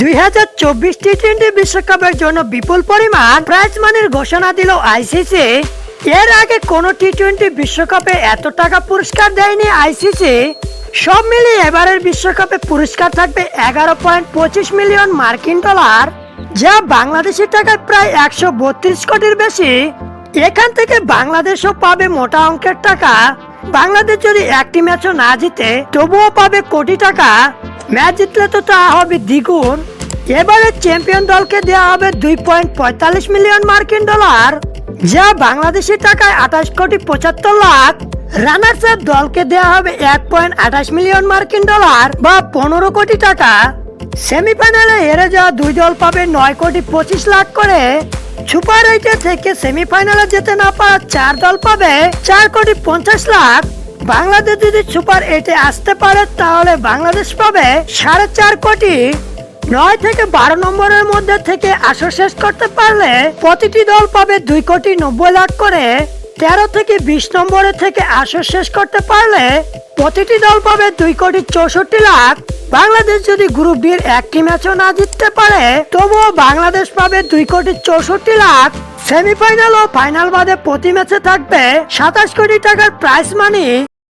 2024 টি-20 বিশ্বকাপের জন্য বিপুল পরিমাণ প্রাইজ মানির ঘোষণা দিল আইসিসি। এর আগে কোন টি-20 বিশ্বকাপে এত টাকা পুরস্কার দেয়নি আইসিসি। সব মিলিয়ে এবারের বিশ্বকাপে পুরস্কার থাকবে 11.25 মিলিয়ন মার্কিন ডলার, যা বাংলাদেশি টাকায় প্রায় 132 কোটির বেশি। এখান থেকে বাংলাদেশও পাবে মোটা অঙ্কের টাকা। বাংলাদেশ যদি একটি ম্যাচও না জিতে তবুও পাবে কোটি টাকা। ম্যাচ জিতলে তো তা হবে দ্বিগুণ। এবারে চ্যাম্পিয়ন দলকে দেওয়া হবে 2.45 মিলিয়ন মার্কিন ডলার, যা বাংলাদেশি টাকায় 28 কোটি 75 লাখ। রানার্স আপ দলকে দেওয়া হবে 1.28 মিলিয়ন মার্কিন ডলার বা 15 কোটি টাকা। সেমিফাইনালে হেরে যাওয়া দুই দল পাবে 9 কোটি 25 লাখ করে। সুপার 8 থেকে সেমিফাইনালে যেতে না পারা 4 দল পাবে 4 কোটি 50 লাখ। বাংলাদেশ যদি সুপার 8 আসতে পারে তাহলে বাংলাদেশ পাবে 4.5 কোটি। 9 থেকে 12 নম্বরের মধ্যে থেকে আসর শেষ করতে পারলে প্রতিটি দল পাবে 2 কোটি 90 লাখ করে। 13 থেকে 20 নম্বরে থেকে আসর শেষ করতে পারলে প্রতিটি দল পাবে 2 কোটি 64 লাখ। বাংলাদেশ যদি গ্রুপ বির একটি ম্যাচও না জিততে পারে তবুও বাংলাদেশ পাবে 2 কোটি 64 লাখ। সেমিফাইনাল ও ফাইনাল বাদে প্রতি ম্যাচে থাকবে 27 কোটি টাকার প্রাইজ মানি।